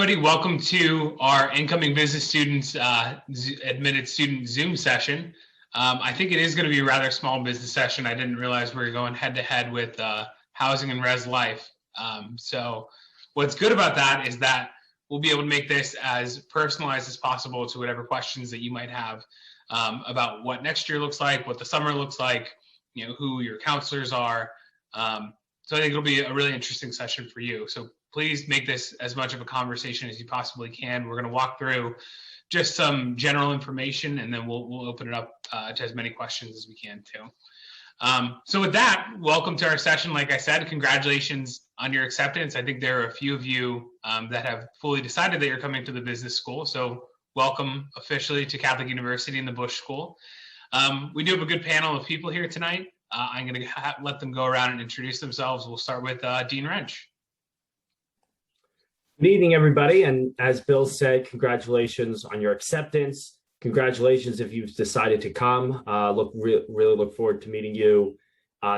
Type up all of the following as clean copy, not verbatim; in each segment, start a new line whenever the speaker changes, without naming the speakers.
everybody. Welcome to our incoming business students admitted student Zoom session. I think it is going to be a rather small business session. I didn't realize we were going head to head with housing and res life. So what's good about that is that we'll be able to make this as personalized as possible to whatever questions that you might have about what next year looks like, what the summer looks like, who your counselors are. So I think it'll be a really interesting session for you. So please make this as much of a conversation as you possibly can. We're going to walk through just some general information, and then we'll open it up to as many questions as we can too. So with that, welcome to our session. Like I said, congratulations on your acceptance. I think there are a few of you that have fully decided that you're coming to the business school. So welcome officially to Catholic University and the Busch School. We do have a good panel of people here tonight. I'm going to let them go around and introduce themselves. We'll start with Dean Wrench.
Good evening, everybody. And as Bill said, congratulations on your acceptance. Congratulations if you've decided to come. Really look forward to meeting you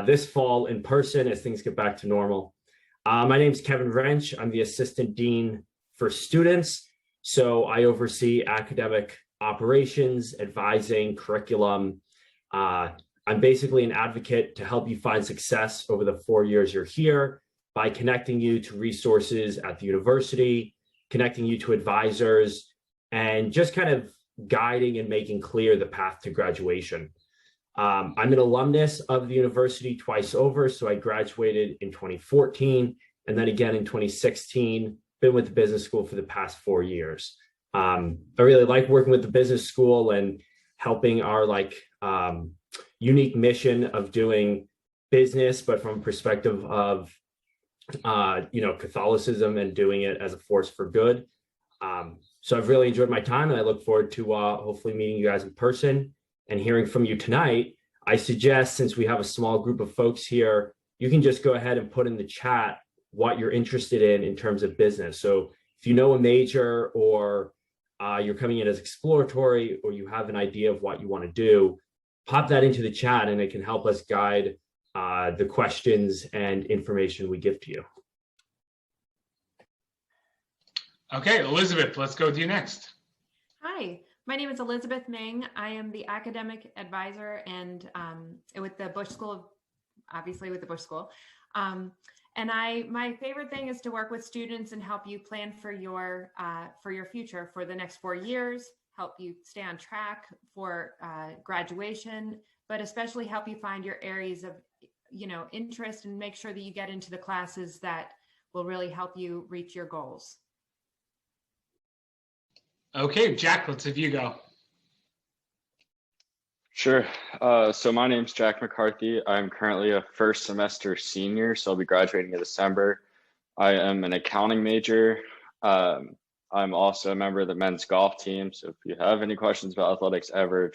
this fall in person as things get back to normal. My name is Kevin Wrench. I'm the Assistant Dean for Students. So I oversee academic operations, advising, curriculum. I'm basically an advocate to help you find success over the 4 years you're here by connecting you to resources at the university, connecting you to advisors, and just kind of guiding and making clear the path to graduation. I'm an alumnus of the university twice over, so I graduated in 2014 and then again in 2016, been with the business school for the past 4 years. I really like working with the business school and helping our unique mission of doing business, but from a perspective of Catholicism and doing it as a force for good. So I've really enjoyed my time, and I look forward to hopefully meeting you guys in person and hearing from you tonight. I suggest, since we have a small group of folks here, you can just go ahead and put in the chat what you're interested in terms of business. So if you know a major, or you're coming in as exploratory, or you have an idea of what you want to do, pop that into the chat and it can help us guide the questions and information we give to you.
Okay, Elizabeth, let's go to you next.
Hi, my name is Elizabeth Ming. I am the academic advisor and with the Busch School, obviously with the Busch School. And my favorite thing is to work with students and help you plan for your future for the next 4 years, help you stay on track for graduation, but especially help you find your areas of interest and make sure that you get into the classes that will really help you reach your goals.
Okay, Jack, let's have you go.
Sure. So my name's Jack McCarthy. I'm currently a first semester senior, so I'll be graduating in December. I am an accounting major. I'm also a member of the men's golf team. So if you have any questions about athletics ever,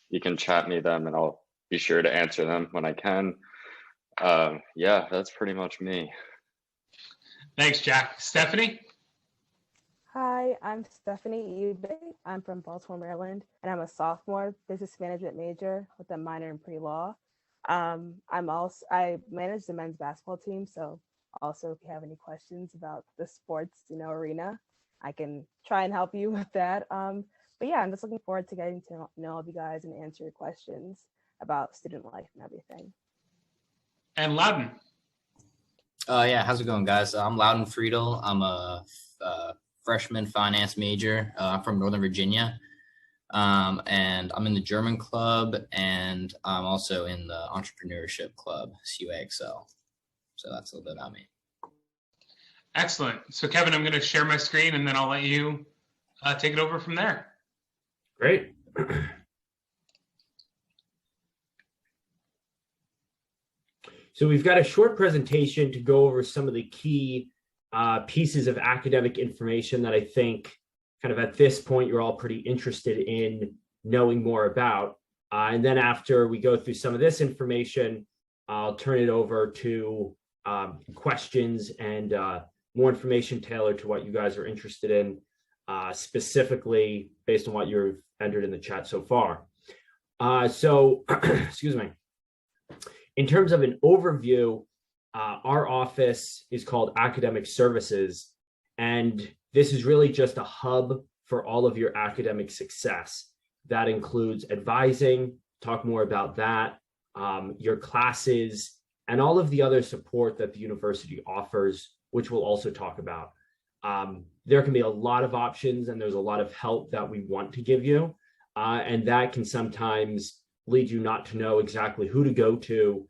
you can chat me them and I'll be sure to answer them when I can. Yeah, that's pretty much me.
Thanks, Jack. Stephanie?
Hi, I'm Stephanie Ube. I'm from Baltimore, Maryland, and I'm a sophomore business management major with a minor in pre-law. I manage the men's basketball team, so also if you have any questions about the sports, arena, I can try and help you with that. But yeah, I'm just looking forward to getting to know all of you guys and answer your questions about student life and everything.
And Loudon.
Yeah, how's it going, guys? I'm Loudon Friedel. I'm a freshman finance major. I'm from Northern Virginia, and I'm in the German club, and I'm also in the entrepreneurship club, CUAXL. So that's a little bit about me.
Excellent. So Kevin, I'm going to share my screen, and then I'll let you take it over from there.
Great. So we've got a short presentation to go over some of the key pieces of academic information that I think kind of at this point you're all pretty interested in knowing more about. And then after we go through some of this information, I'll turn it over to questions and more information tailored to what you guys are interested in, specifically based on what you've entered in the chat so far. Excuse me. In terms of an overview, our office is called Academic Services, And this is really just a hub for all of your academic success. That includes advising, talk more about that, your classes, and all of the other support that the university offers, which we'll also talk about. There can be a lot of options and there's a lot of help that we want to give you. And that can sometimes lead you not to know exactly who to go to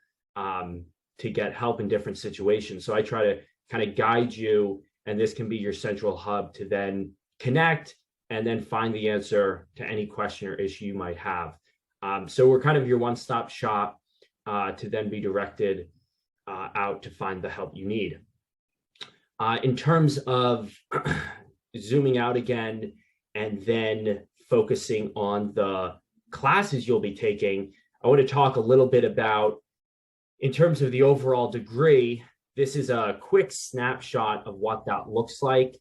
get help in different situations. So I try to kind of guide you, and this can be your central hub to then connect and then find the answer to any question or issue you might have. So we're kind of your one-stop shop to then be directed out to find the help you need. In terms of zooming out again and then focusing on the classes you'll be taking, I want to talk a little bit about, in terms of the overall degree, this is a quick snapshot of what that looks like.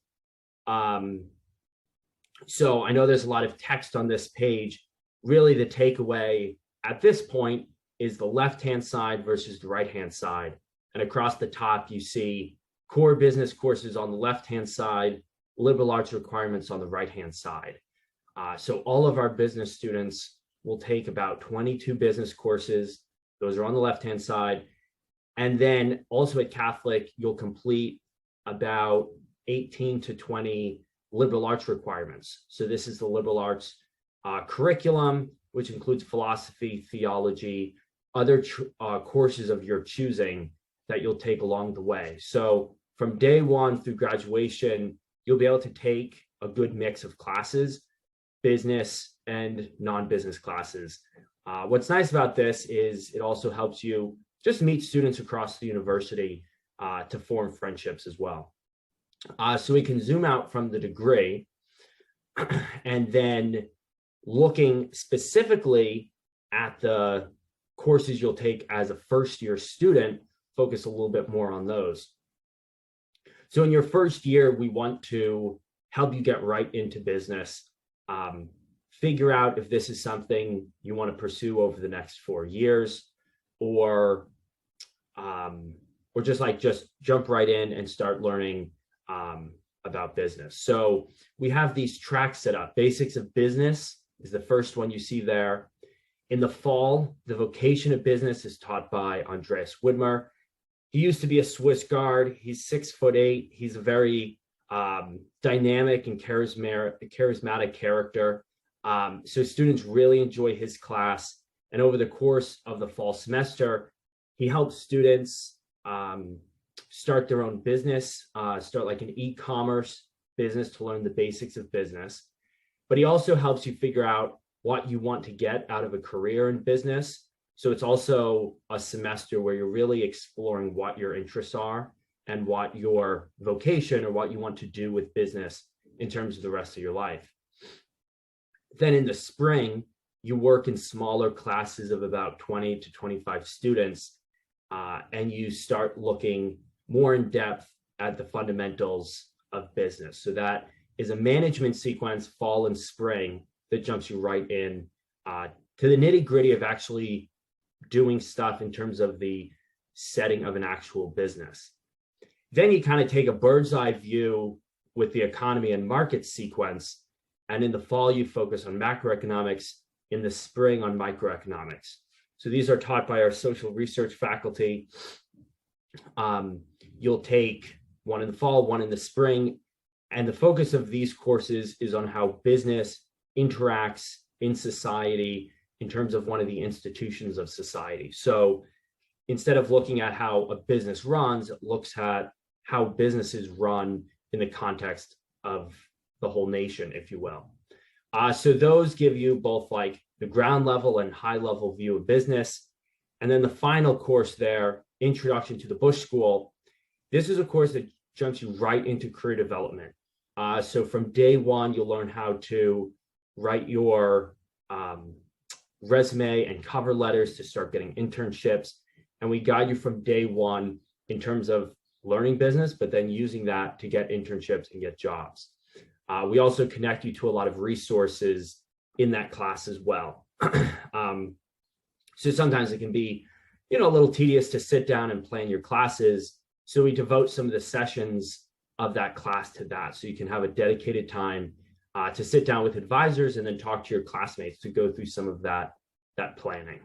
So I know there's a lot of text on this page. Really, the takeaway at this point is the left-hand side versus the right-hand side. And across the top, you see core business courses on the left-hand side, liberal arts requirements on the right-hand side. So all of our business students will take about 22 business courses. Those are on the left-hand side. And then also at Catholic, you'll complete about 18 to 20 liberal arts requirements. So this is the liberal arts curriculum, which includes philosophy, theology, other courses of your choosing that you'll take along the way. So from day one through graduation, you'll be able to take a good mix of classes, business and non-business classes. What's nice about this is it also helps you just meet students across the university to form friendships as well. So we can zoom out from the degree and then looking specifically at the courses you'll take as a first-year student, focus a little bit more on those. So in your first year, we want to help you get right into business, figure out if this is something you want to pursue over the next 4 years, or just jump right in and start learning about business. So we have these tracks set up. Basics of Business is the first one you see there. In the fall, the vocation of business is taught by Andreas Widmer. He used to be a Swiss Guard. He's 6'8". He's a very dynamic and charismatic character. So students really enjoy his class. And over the course of the fall semester, he helps students start their own business, start like an e-commerce business to learn the basics of business. But he also helps you figure out what you want to get out of a career in business. So it's also a semester where you're really exploring what your interests are and what your vocation or what you want to do with business in terms of the rest of your life. Then in the spring, you work in smaller classes of about 20 to 25 students, and you start looking more in depth at the fundamentals of business. So that is a management sequence, fall and spring, that jumps you right in to the nitty-gritty of actually doing stuff in terms of the setting of an actual business. Then you kind of take a bird's eye view with the economy and market sequence. And in the fall, you focus on macroeconomics, in the spring on microeconomics. So these are taught by our social research faculty. You'll take one in the fall, one in the spring. And the focus of these courses is on how business interacts in society in terms of one of the institutions of society. So instead of looking at how a business runs, it looks at how businesses run in the context of the whole nation, if you will. So those give you both like the ground level and high level view of business. And then the final course there, Introduction to the Busch School. This is a course that jumps you right into career development. So from day one, you'll learn how to write your resume and cover letters to start getting internships. And we guide you from day one in terms of learning business, but then using that to get internships and get jobs. We also connect you to a lot of resources in that class as well. So sometimes it can be, a little tedious to sit down and plan your classes. So we devote some of the sessions of that class to that. So you can have a dedicated time to sit down with advisors and then talk to your classmates to go through some of that planning.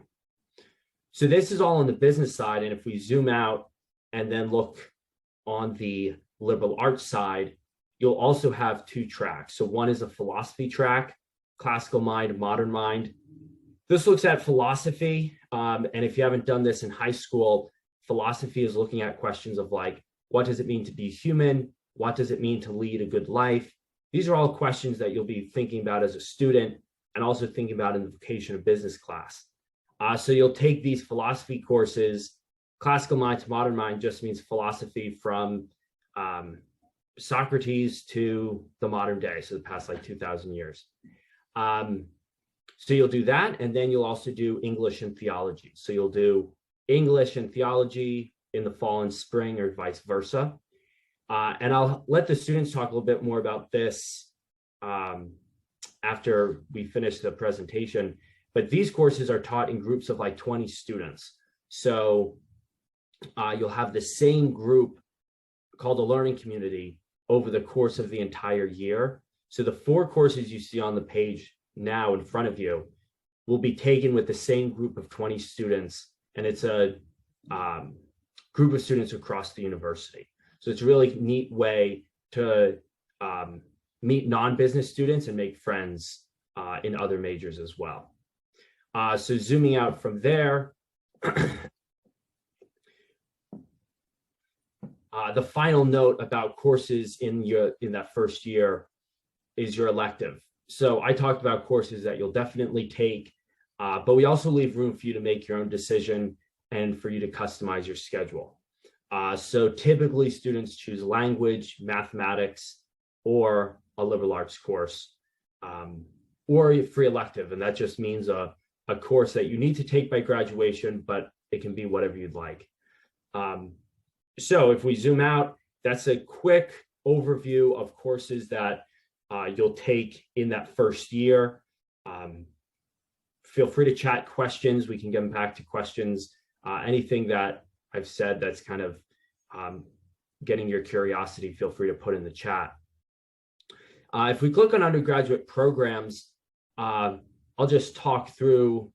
So this is all on the business side. And if we zoom out and then look on the liberal arts side, you'll also have 2 tracks. So one is a philosophy track, classical mind, modern mind. This looks at philosophy. And if you haven't done this in high school, philosophy is looking at questions of like, what does it mean to be human? What does it mean to lead a good life? These are all questions that you'll be thinking about as a student and also thinking about in the vocation of business class. So you'll take these philosophy courses. Classical mind to modern mind just means philosophy from Socrates to the modern day, so the past like 2,000 years. So you'll do that, and then you'll also do English and theology. So you'll do English and theology in the fall and spring, or vice versa. And I'll let the students talk a little bit more about this after we finish the presentation. But these courses are taught in groups of like 20 students. So you'll have the same group called a learning community over the course of the entire year. So the 4 courses you see on the page now in front of you will be taken with the same group of 20 students. And it's a group of students across the university. So it's a really neat way to meet non-business students and make friends in other majors as well. So zooming out from there, the final note about courses in that first year is your elective. So I talked about courses that you'll definitely take, but we also leave room for you to make your own decision and for you to customize your schedule. So typically students choose language, mathematics, or a liberal arts course, or a free elective. And that just means a course that you need to take by graduation, but it can be whatever you'd like. So if we zoom out, that's a quick overview of courses that you'll take in that first year. Feel free to chat questions. We can get back to questions. Anything that I've said that's kind of getting your curiosity, feel free to put in the chat. If we click on undergraduate programs, I'll just talk through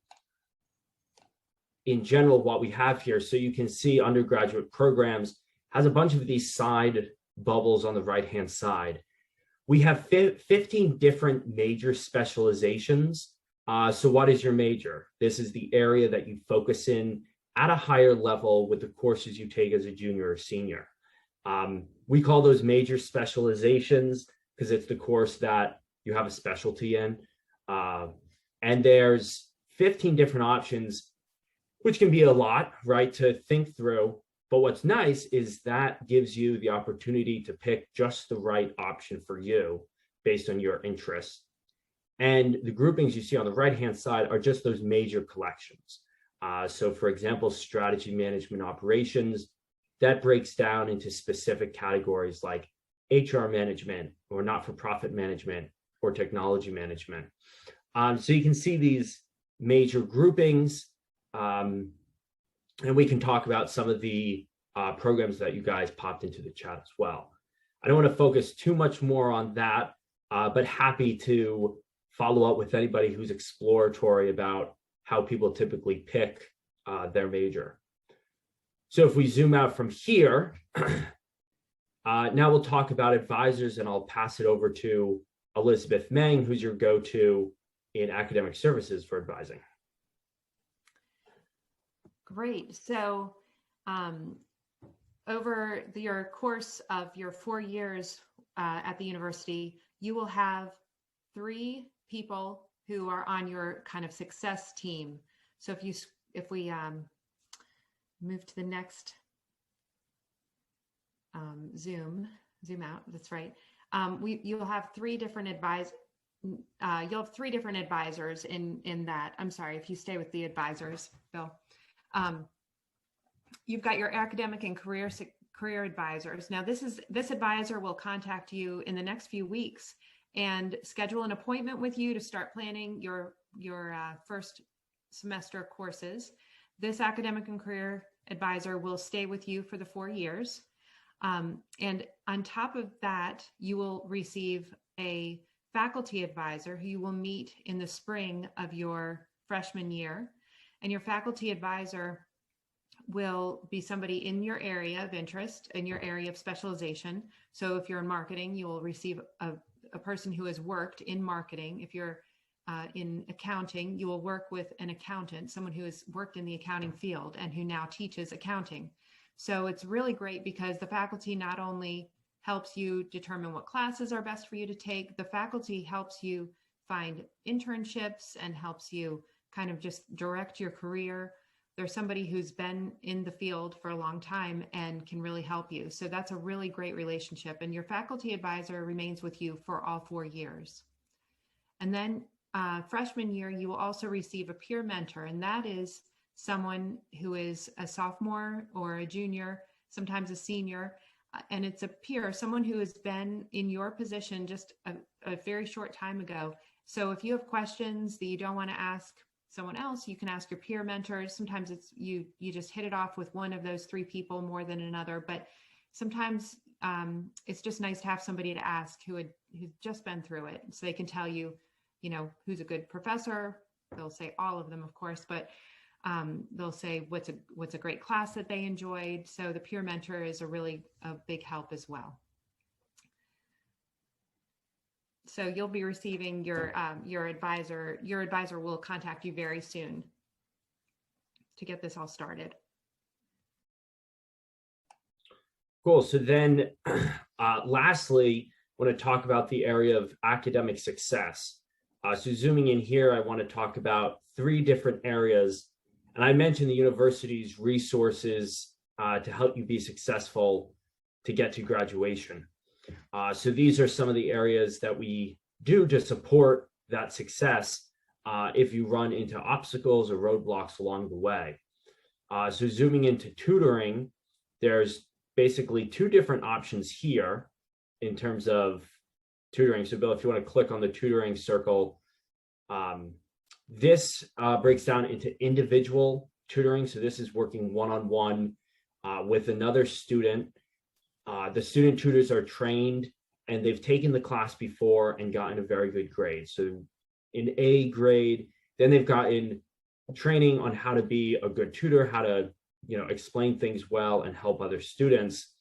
in general what we have here. So you can see undergraduate programs has a bunch of these side bubbles on the right-hand side. We have 15 different major specializations. So what is your major? This is the area that you focus in at a higher level with the courses you take as a junior or senior. We call those major specializations because it's the course that you have a specialty in. And there's 15 different options, which can be a lot, right, to think through. But what's nice is that gives you the opportunity to pick just the right option for you based on your interests. And the groupings you see on the right-hand side are just those major collections. So for example, strategy management operations, that breaks down into specific categories like HR management or not-for-profit management or technology management. So you can see these major groupings, and we can talk about some of the programs that you guys popped into the chat as well. I don't want to focus too much more on that, but happy to follow up with anybody who's exploratory about how people typically pick their major. So if we zoom out from here, now we'll talk about advisors, and I'll pass it over to Elizabeth Ming, who's your go-to in academic services for advising.
Great. So over your course of your 4 years at the university, you will have 3 people who are on your kind of success team. So if we move to the next zoom out, that's right. You'll have 3 different advisors. You'll have 3 different advisors in that. I'm sorry, if you stay with the advisors, Bill. You've got your academic and career advisors. Now, this advisor will contact you in the next few weeks and schedule an appointment with you to start planning your first semester courses. This academic and career advisor will stay with you for the 4 years. And on top of that, you will receive a faculty advisor who you will meet in the spring of your freshman year. And your faculty advisor will be somebody in your area of interest, in your area of specialization. So if you're in marketing, you will receive a person who has worked in marketing. If you're in accounting, you will work with an accountant, someone who has worked in the accounting field and who now teaches accounting. So it's really great because the faculty not only helps you determine what classes are best for you to take, the faculty helps you find internships and helps you kind of just direct your career. There's somebody who's been in the field for a long time and can really help you. So that's a really great relationship. And your faculty advisor remains with you for all 4 years. And then freshman year, you will also receive a peer mentor, and that is someone who is a sophomore or a junior, sometimes a senior, and it's a peer, someone who has been in your position just a very short time ago. So if you have questions that you don't want to ask someone else, you can ask your peer mentors. Sometimes it's you just hit it off with one of those 3 people more than another, but sometimes it's just nice to have somebody to ask who's just been through it, so they can tell you, who's a good professor. They'll say all of them, of course, but they'll say what's a great class that they enjoyed. So the peer mentor is a big help as well. So you'll be receiving your advisor. Your advisor will contact you very soon to get this all started.
Cool. So then lastly, I want to talk about the area of academic success. So zooming in here, I want to talk about 3 different areas. And I mentioned the university's resources to help you be successful to get to graduation. So these are some of the areas that we do to support that success if you run into obstacles or roadblocks along the way. So zooming into tutoring, there's basically 2 different options here in terms of tutoring. So Bill, if you want to click on the tutoring circle, this breaks down into individual tutoring. So this is working one-on-one with another student. The student tutors are trained and they've taken the class before and gotten a very good grade. So in A grade, then they've gotten training on how to be a good tutor, how to explain things well and help other students.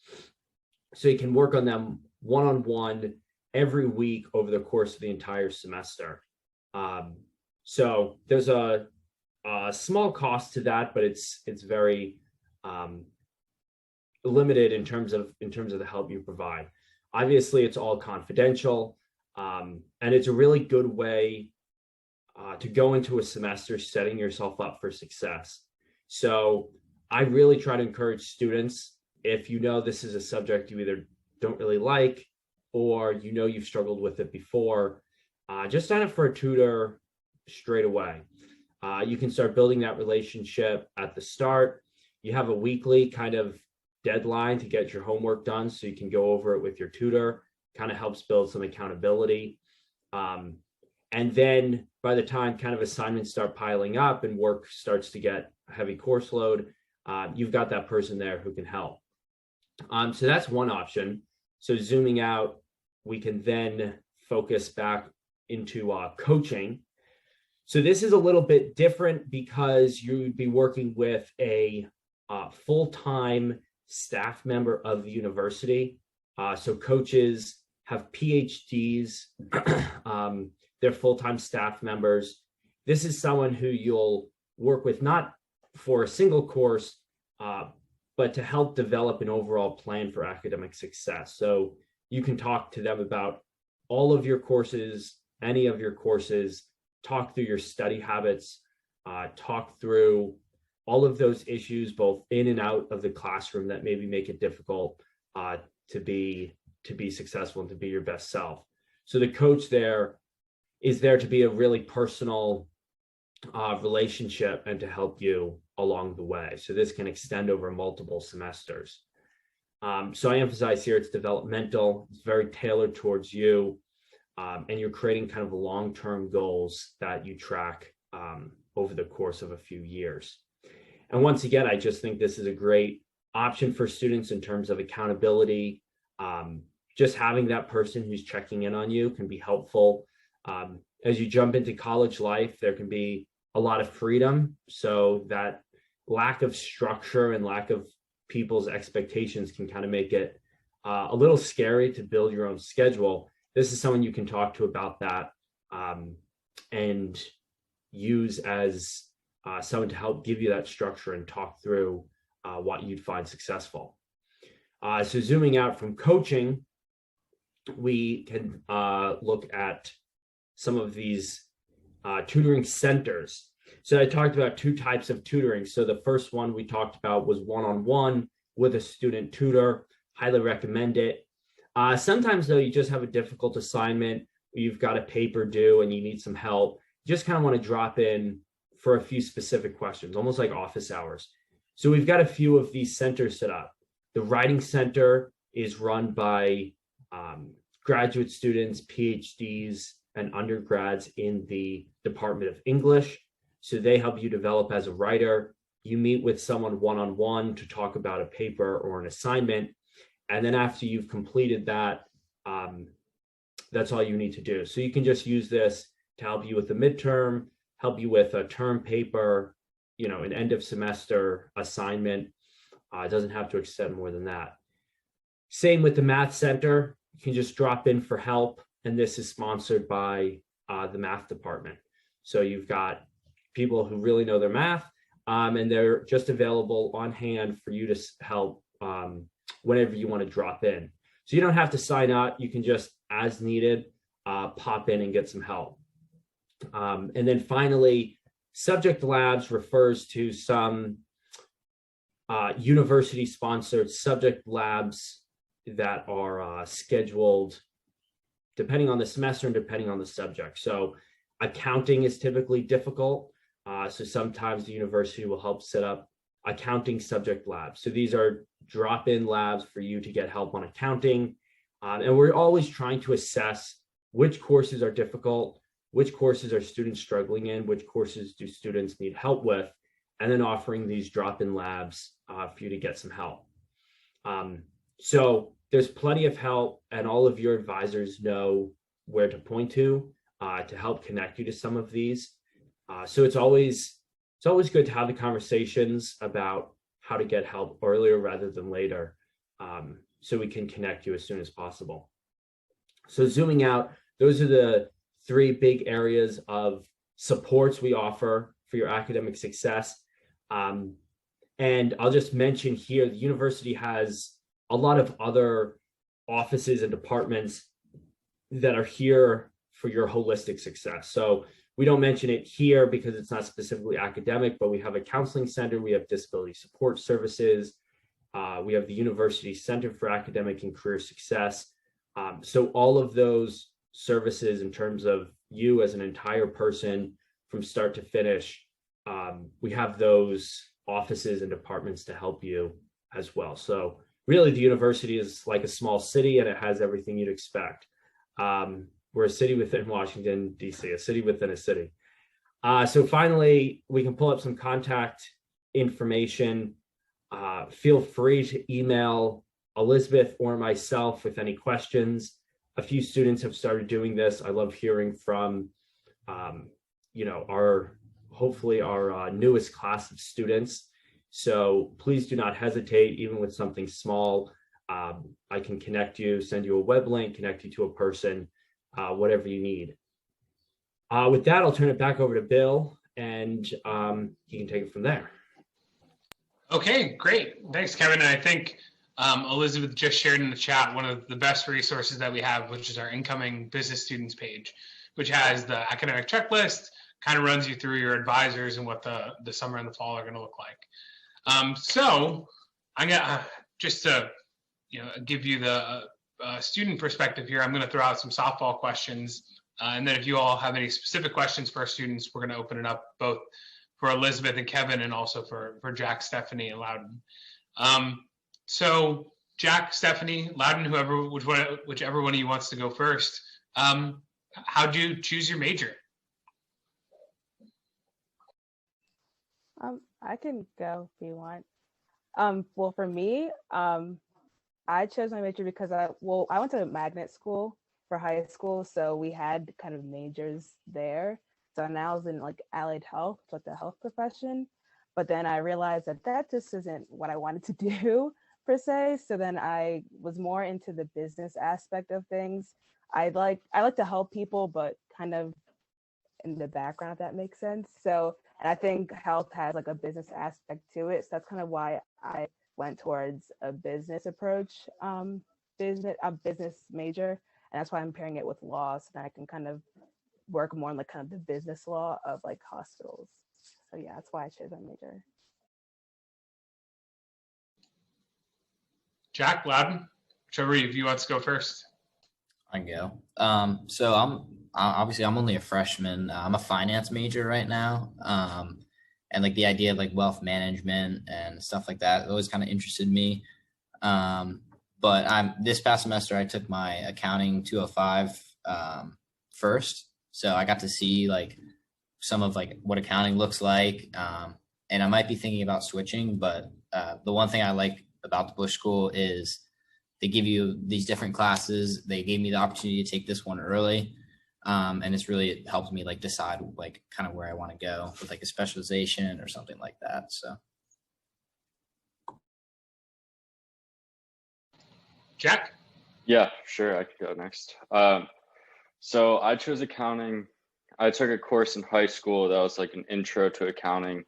So you can work on them one-on-one every week over the course of the entire semester. So there's a small cost to that, but it's very limited in terms of the help you provide. Obviously, it's all confidential, and it's a really good way to go into a semester setting yourself up for success. So I really try to encourage students, if this is a subject you either don't really like or you've struggled with it before, just sign up for a tutor straight away. You can start building that relationship at the start. You have a weekly kind of deadline to get your homework done so you can go over it with your tutor. Kind of helps build some accountability. And then by the time kind of assignments start piling up and work starts to get a heavy course load, you've got that person there who can help. So that's one option. So zooming out, we can then focus back into coaching. So this is a little bit different because you'd be working with a full-time staff member of the university. So coaches have PhDs, they're full-time staff members. This is someone who you'll work with not for a single course, but to help develop an overall plan for academic success. So you can talk to them about all of your courses, any of your courses, talk through your study habits, talk through all of those issues, both in and out of the classroom that maybe make it difficult to be successful and to be your best self. So the coach there is there to be a really personal relationship and to help you along the way. So this can extend over multiple semesters. So I emphasize here it's developmental, it's very tailored towards you, and you're creating kind of long-term goals that you track over the course of a few years. And once again, I just think this is a great option for students in terms of accountability. Just having that person who's checking in on you can be helpful. As you jump into college life, there can be a lot of freedom. So that lack of structure and lack of people's expectations can kind of make it a little scary to build your own schedule. This is someone you can talk to about that and use as someone to help give you that structure and talk through what you'd find successful. So zooming out from coaching, we can look at some of these tutoring centers. So I talked about two types of tutoring. So the first one we talked about was one-on-one with a student tutor. Highly recommend it. Sometimes though, you just have a difficult assignment, you've got a paper due and you need some help. You just kind of want to drop in for a few specific questions, almost like office hours. So we've got a few of these centers set up. The Writing Center is run by graduate students, PhDs, and undergrads in the Department of English. So they help you develop as a writer. You meet with someone one-on-one to talk about a paper or an assignment. And then after you've completed that, that's all you need to do. So you can just use this to help you with the midterm, help you with a term paper, an end of semester assignment. It doesn't have to extend more than that. Same with the Math Center. You can just drop in for help. And this is sponsored by the math department. So you've got people who really know their math, and they're just available on hand for you to help whenever you want to drop in. So you don't have to sign up. You can just, as needed, pop in and get some help. And then finally, subject labs refers to some university-sponsored subject labs that are scheduled depending on the semester and depending on the subject. So accounting is typically difficult. So sometimes the university will help set up accounting subject labs. So these are drop-in labs for you to get help on accounting. And we're always trying to assess which courses are difficult, which courses are students struggling in, which courses do students need help with, and then offering these drop-in labs for you to get some help. So there's plenty of help, and all of your advisors know where to point to help connect you to some of these. So it's always good to have the conversations about how to get help earlier rather than later, so we can connect you as soon as possible. So zooming out, those are the three big areas of supports we offer for your academic success. And I'll just mention here, the university has a lot of other offices and departments that are here for your holistic success. So we don't mention it here because it's not specifically academic, but we have a counseling center, we have disability support services, we have the University Center for Academic and Career Success. So all of those services in terms of you as an entire person from start to finish, we have those offices and departments to help you as well. So really the university is like a small city and it has everything you'd expect. We're a city within Washington, DC, a city within a city. So finally, we can pull up some contact information. Feel free to email Elizabeth or myself with any questions. A few students have started doing this. I love hearing from, hopefully our newest class of students. So please do not hesitate, even with something small. I can connect you, send you a web link, connect you to a person, whatever you need. With that, I'll turn it back over to Bill, and he can take it from there.
Okay, great. Thanks, Kevin. And I think Elizabeth just shared in the chat one of the best resources that we have, which is our incoming business students page, which has the academic checklist, kind of runs you through your advisors and what the summer and the fall are going to look like. So I'm gonna just to give you the student perspective here. I'm going to throw out some softball questions, and then if you all have any specific questions for our students, we're going to open it up both for Elizabeth and Kevin, and also for Jack, Stephanie, and Loudon. So Jack, Stephanie, Loudon, whichever one of you wants to go first. How'd you choose your major?
I can go if you want. Well, for me, I chose my major because I went to magnet school for high school, so we had kind of majors there. So now I was in like allied health, like the health profession. But then I realized that that just isn't what I wanted to do per se. So then I was more into the business aspect of things. I like to help people, but kind of in the background, if that makes sense. So, and I think health has like a business aspect to it. So that's kind of why I went towards a business approach, a business major. And that's why I'm pairing it with law so that I can kind of work more on like kind of the business law of like hospitals. So yeah, that's why I chose that major.
Jack, Loudon, whichever of you wants to go first.
I can go. So I'm only a freshman. I'm a finance major right now. And like the idea of like wealth management and stuff like that always kind of interested me. But this past semester I took my accounting 205 first. So I got to see like some of like what accounting looks like. And I might be thinking about switching, but the one thing I like about the Busch School is they give you these different classes. They gave me the opportunity to take this one early. And it's really helped me like decide like kind of where I want to go with like a specialization or something like that. So
Jack?
Yeah, sure. I could go next. So I chose accounting. I took a course in high school that was like an intro to accounting.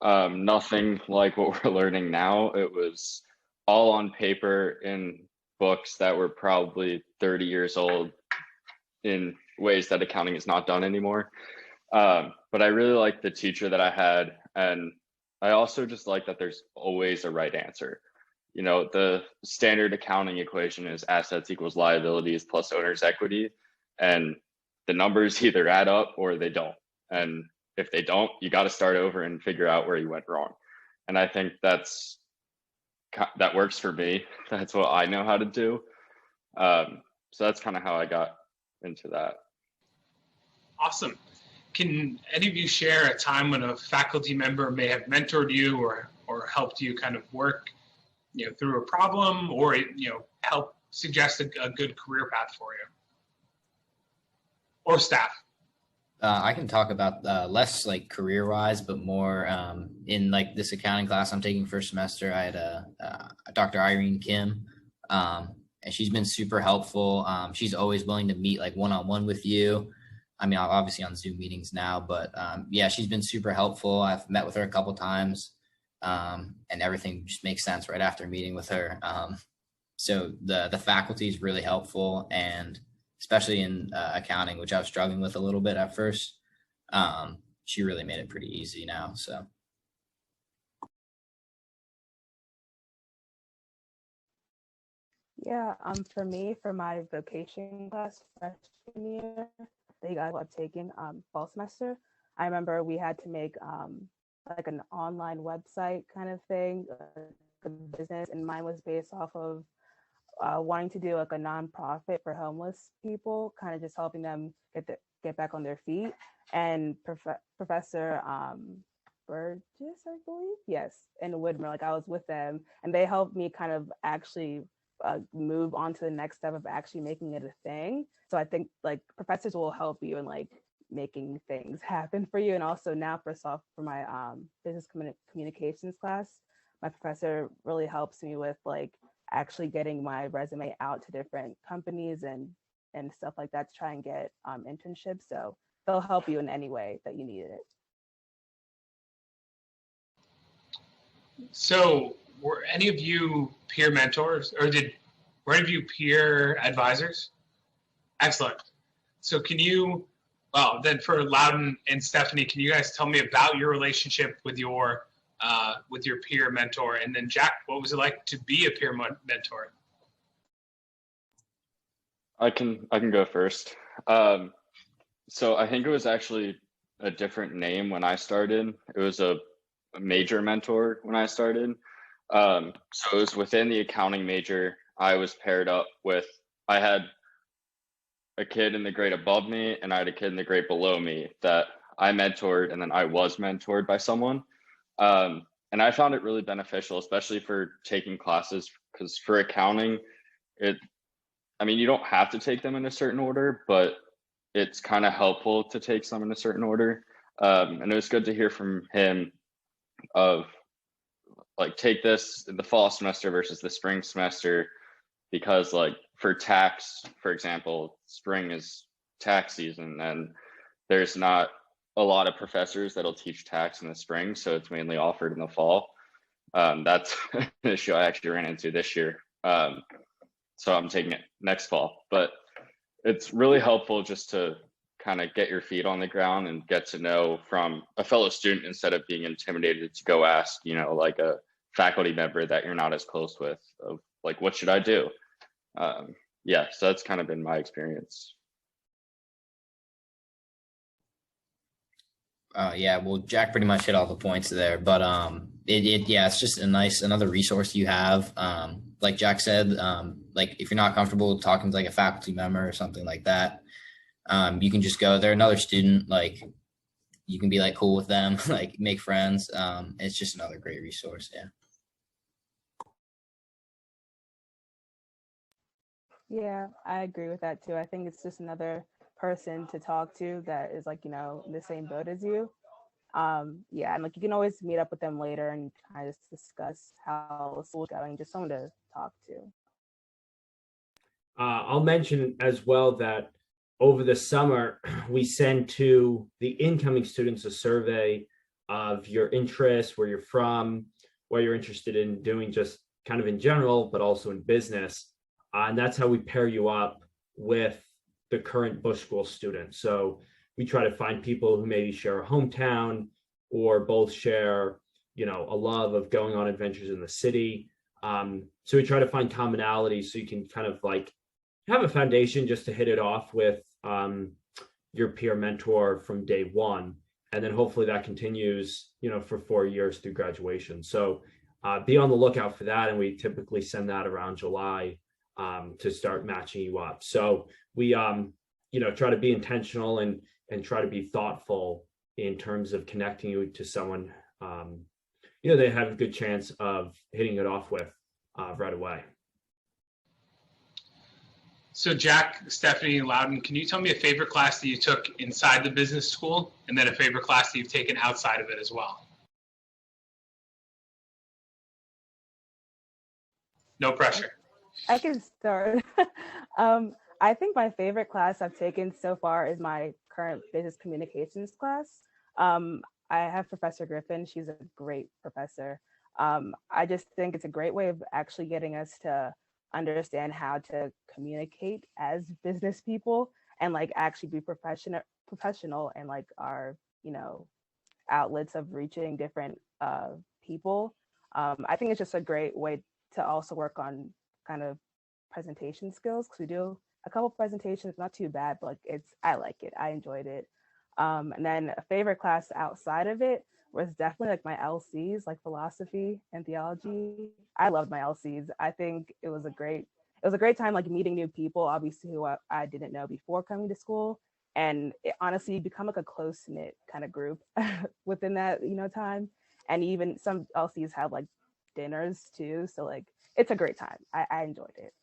Nothing like what we're learning now. It was all on paper in books that were probably 30 years old in ways that accounting is not done anymore. But I really liked the teacher that I had. And I also just like that there's always a right answer. You know, the standard accounting equation is assets equals liabilities plus owner's equity. And the numbers either add up or they don't. And if they don't, you got to start over and figure out where you went wrong. And I think that works for me. That's what I know how to do. So that's kind of how I got into that.
Awesome. Can any of you share a time when a faculty member may have mentored you or helped you kind of work, through a problem, or help suggest a good career path for you or staff?
I can talk about less like career wise, but more in like this accounting class I'm taking first semester. I had a Dr. Irene Kim, and she's been super helpful. She's always willing to meet like one-on-one with you. I mean, obviously on Zoom meetings now, but yeah, she's been super helpful. I've met with her a couple times, and everything just makes sense right after meeting with her. So the faculty is really helpful, and especially in accounting, which I was struggling with a little bit at first. She really made it pretty easy now. So.
Yeah, for me, for my vocation class freshman year, they got what taking fall semester. I remember we had to make like an online website kind of thing, a business, and mine was based off of wanting to do like a nonprofit for homeless people, kind of just helping them get back on their feet. And Professor Burgess, I believe, yes, and Whitmer, like I was with them, and they helped me kind of actually move on to the next step of actually making it a thing. So I think like professors will help you in like making things happen for you. And also now for my business communications class, my professor really helps me with like actually getting my resume out to different companies and stuff like that to try and get internships. So they'll help you in any way that you need it.
So were any of you peer mentors, or were any of you peer advisors? Excellent. So then for Loudon and Stephanie, can you guys tell me about your relationship with your peer mentor? And then Jack, what was it like to be a peer mentor?
I can go first. So I think it was actually a different name when I started. It was a major mentor when I started. So it was within the accounting major. I was paired up with, I had a kid in the grade above me and I had a kid in the grade below me that I mentored, and then I was mentored by someone. And And I found it really beneficial, especially for taking classes, because for accounting, you don't have to take them in a certain order, but it's kind of helpful to take some in a certain order. And it was good to hear from him of like, take this in the fall semester versus the spring semester, because like for tax, for example, spring is tax season and there's not a lot of professors that'll teach tax in the spring, so it's mainly offered in the fall. That's an issue I actually ran into this year. So I'm taking it next fall, but it's really helpful just to kind of get your feet on the ground and get to know from a fellow student instead of being intimidated to go ask, like a faculty member that you're not as close with of like, what should I do? Yeah, so that's kind of been my experience.
Yeah, well, Jack pretty much hit all the points there, but it's just another resource you have. Like Jack said, like if you're not comfortable talking to like a faculty member or something like that, you can just go. They're another student, like you can be like cool with them, like make friends. It's just another great resource. Yeah.
Yeah, I agree with that too. I think it's just another person to talk to that is like, in the same boat as you. Yeah, and like you can always meet up with them later and kind of just discuss how school's going, just someone to talk to.
I'll mention as well that over the summer, we send to the incoming students a survey of your interests, where you're from, what you're interested in doing just kind of in general, but also in business. And that's how we pair you up with the current Busch School students. So we try to find people who maybe share a hometown or both share, a love of going on adventures in the city. So we try to find commonalities so you can kind of like have a foundation just to hit it off with your peer mentor from day one. And then hopefully that continues, for 4 years through graduation. So be on the lookout for that. And we typically send that around July to start matching you up. So we, try to be intentional and try to be thoughtful in terms of connecting you to someone, they have a good chance of hitting it off with right away.
So Jack, Stephanie, Loudon, can you tell me a favorite class that you took inside the business school and then a favorite class that you've taken outside of it as well? No pressure.
I can start. I think my favorite class I've taken so far is my current business communications class. I have Professor Griffin. She's a great professor. I just think it's a great way of actually getting us to understand how to communicate as business people and like actually be professional and like our, outlets of reaching different people. I think it's just a great way to also work on kind of presentation skills, because we do a couple presentations, not too bad, but like I like it. I enjoyed it. And then a favorite class outside of it was definitely like my LCs, like philosophy and theology. I loved my LCs. I think it was a great time, like meeting new people, obviously who I didn't know before coming to school. And honestly, you become like a close-knit kind of group within that, time. And even some LCs have like dinners too. So like, it's a great time. I enjoyed it.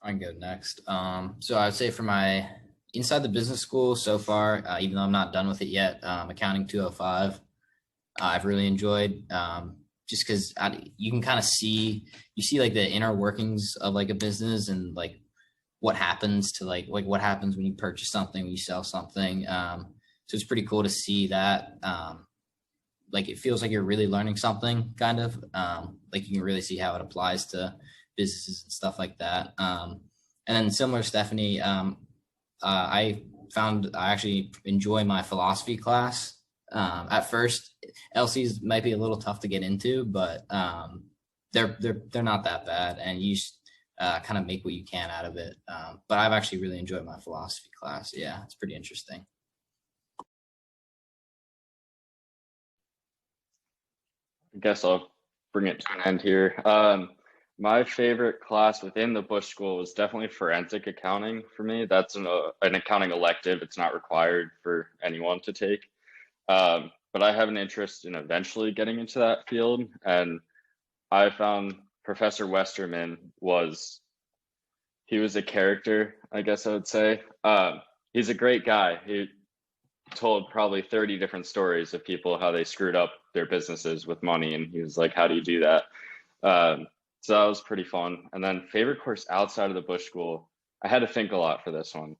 I can go next. So I would say for my inside the business school so far, even though I'm not done with it yet, accounting 205, I've really enjoyed, just because you can kind of see like the inner workings of like a business and like what happens to like what happens when you purchase something, when you sell something. So it's pretty cool to see that. Like it feels like you're really learning something, kind of. Like you can really see how it applies to businesses and stuff like that. And then similar to Stephanie, I found I actually enjoy my philosophy class. At first, LCs might be a little tough to get into, but they're not that bad, and you kind of make what you can out of it. But I've actually really enjoyed my philosophy class. Yeah, it's pretty interesting.
I guess I'll bring it to an end here. My favorite class within the Busch School was definitely forensic accounting for me. That's an accounting elective. It's not required for anyone to take. But I have an interest in eventually getting into that field. And I found Professor Westerman he was a character, I guess I would say. He's a great guy. He told probably 30 different stories of people, how they screwed up their businesses with money. And he was like, how do you do that? So that was pretty fun. And then favorite course outside of the Busch School, I had to think a lot for this one.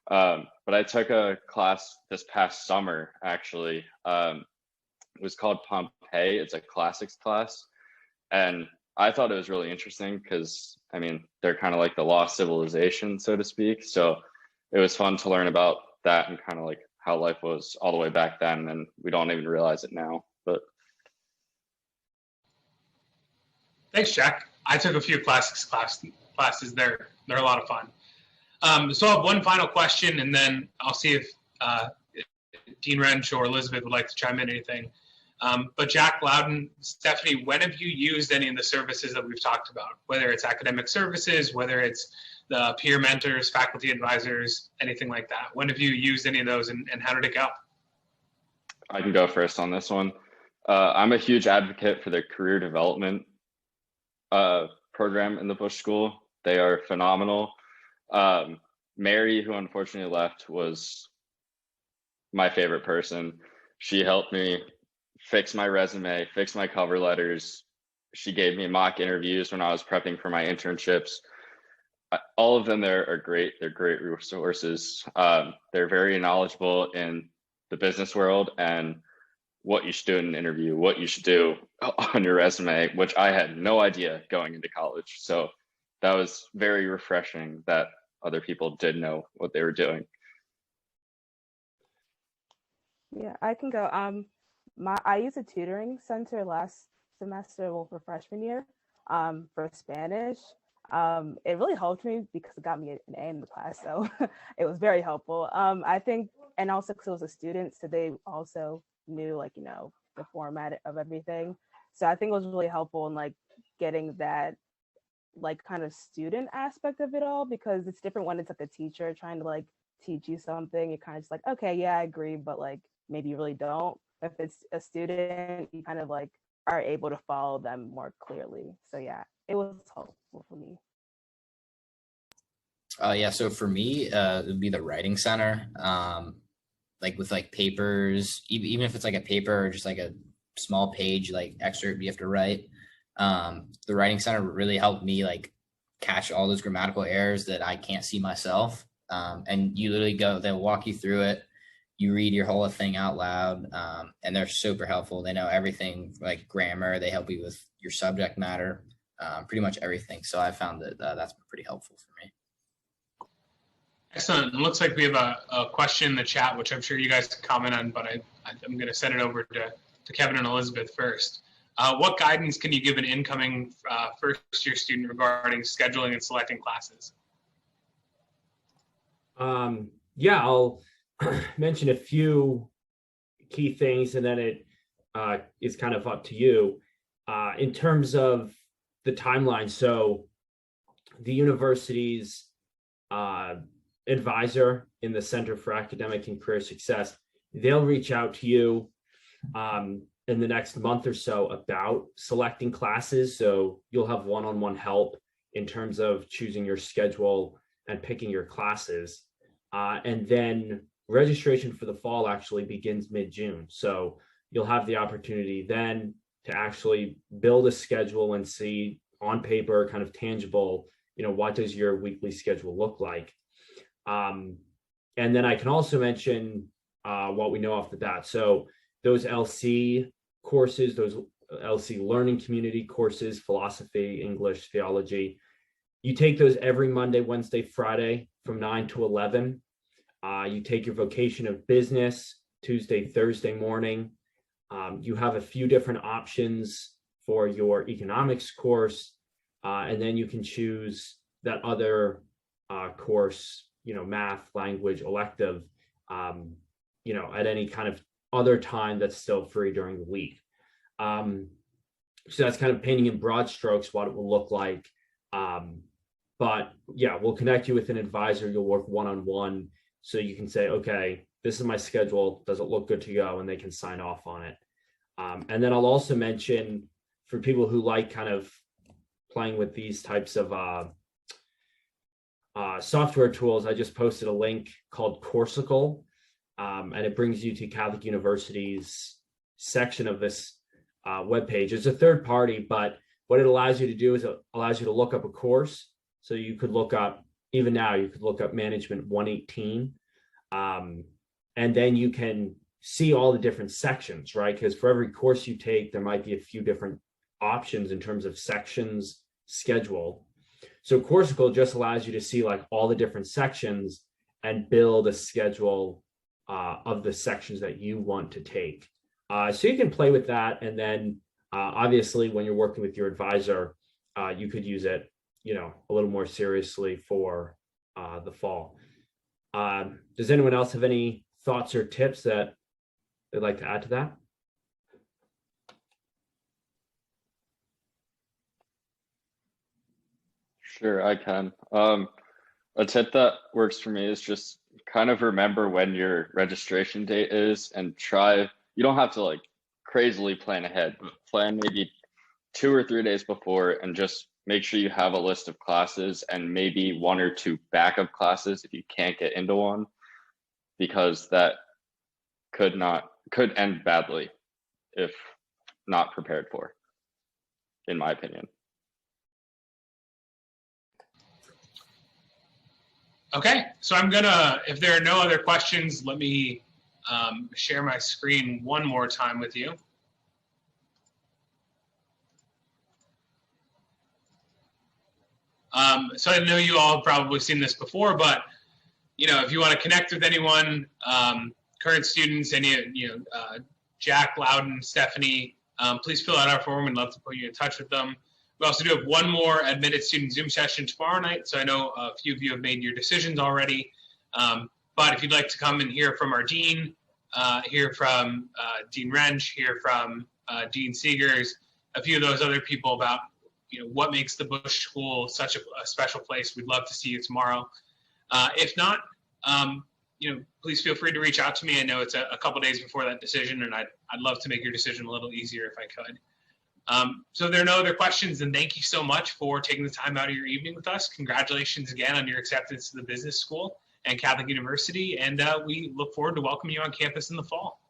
But I took a class this past summer, actually. It was called Pompeii. It's a classics class. And I thought it was really interesting because, I mean, they're kind of like the lost civilization, so to speak. So it was fun to learn about that and kind of like how life was all the way back then. And we don't even realize it now. But
Thanks, Jack. I took a few classics classes. They're a lot of fun. So I have one final question, and then I'll see if Dean Wrench or Elizabeth would like to chime in anything. But Jack, Loudon, Stephanie, when have you used any of the services that we've talked about, whether it's academic services, whether it's the peer mentors, faculty advisors, anything like that? When have you used any of those, and how did it go?
I can go first on this one. I'm a huge advocate for the career development program in the Busch School. They are phenomenal. Mary, who unfortunately left, was my favorite person. She helped me fix my resume, fix my cover letters. She gave me mock interviews when I was prepping for my internships. All of them there are great. They're great resources. They're very knowledgeable in the business world and what you should do in an interview, what you should do on your resume, which I had no idea going into college. So that was very refreshing that other people did know what they were doing.
Yeah, I can go. I used a tutoring center last semester, well, for freshman year, for Spanish. It really helped me because it got me an A in the class, so it was very helpful. I think, and also because it was a student, so they also knew, like, the format of everything. So I think it was really helpful in like getting that like kind of student aspect of it all, because it's different when it's like a teacher trying to like teach you something. You're kind of just like, okay, yeah, I agree, but like maybe you really don't. If it's a student, you kind of like are able to follow them more clearly. So yeah, it was helpful for me.
Yeah, so for me, it would be the writing center. Like with like papers, even if it's like a paper or just like a small page like excerpt you have to write. The writing center really helped me like catch all those grammatical errors that I can't see myself. And you literally they'll walk you through it. You read your whole thing out loud, and they're super helpful. They know everything, like grammar. They help you with your subject matter, pretty much everything. So I found that that's pretty helpful for me.
Excellent. It looks like we have a question in the chat, which I'm sure you guys can comment on, but I'm going to send it over to Kevin and Elizabeth first. What guidance can you give an incoming first-year student regarding scheduling and selecting classes?
Yeah, I'll mention a few key things, and then it is kind of up to you. In terms of the timeline, so the university's advisor in the Center for Academic and Career Success, they'll reach out to you in the next month or so about selecting classes. So you'll have one-on-one help in terms of choosing your schedule and picking your classes. And then registration for the fall actually begins mid-June. So you'll have the opportunity then to actually build a schedule and see on paper, kind of tangible, what does your weekly schedule look like? And then I can also mention what we know off the bat. So those LC courses, those LC learning community courses, philosophy, English, theology, you take those every Monday, Wednesday, Friday from 9 to 11. You take your vocation of business Tuesday, Thursday morning. You have a few different options for your economics course, and then you can choose that other course, math, language, elective, at any kind of other time that's still free during the week. So that's kind of painting in broad strokes what it will look like. But yeah, we'll connect you with an advisor. You'll work one-on-one So you can say, okay, this is my schedule. Does it look good to go? And they can sign off on it. And then I'll also mention for people who like kind of playing with these types of software tools, I just posted a link called Courseicle, and it brings you to Catholic University's section of this webpage. It's a third party, but what it allows you to do is it allows you to look up a course. So you could look up, even now, you could look up Management 118, and then you can see all the different sections, right? Because for every course you take, there might be a few different options in terms of sections schedule. So Courseicle just allows you to see like all the different sections and build a schedule of the sections that you want to take. So you can play with that. And then obviously when you're working with your advisor, you could use it, a little more seriously for the fall. Does anyone else have any thoughts or tips that they'd like to add to that?
Sure, I can. A tip that works for me is just kind of remember when your registration date is and you don't have to like crazily plan ahead, but plan maybe 2 or 3 days before and just make sure you have a list of classes and maybe 1 or 2 backup classes if you can't get into one, because that could end badly if not prepared for, in my opinion.
Okay, so if there are no other questions, let me share my screen one more time with you. So I know you all have probably seen this before, but if you want to connect with anyone, current students, Jack, Loudon, Stephanie, please fill out our form. We'd love to put you in touch with them. We also do have one more admitted student Zoom session tomorrow night. So I know a few of you have made your decisions already. But if you'd like to come and hear from our dean, hear from Dean Wrench, hear from Dean Seegers, a few of those other people about what makes the Busch School such a special place, we'd love to see you tomorrow. If not, please feel free to reach out to me. I know it's a couple days before that decision, and I'd love to make your decision a little easier if I could. So if there are no other questions, then thank you so much for taking the time out of your evening with us. Congratulations again on your acceptance to the business school and Catholic University, and we look forward to welcoming you on campus in the fall.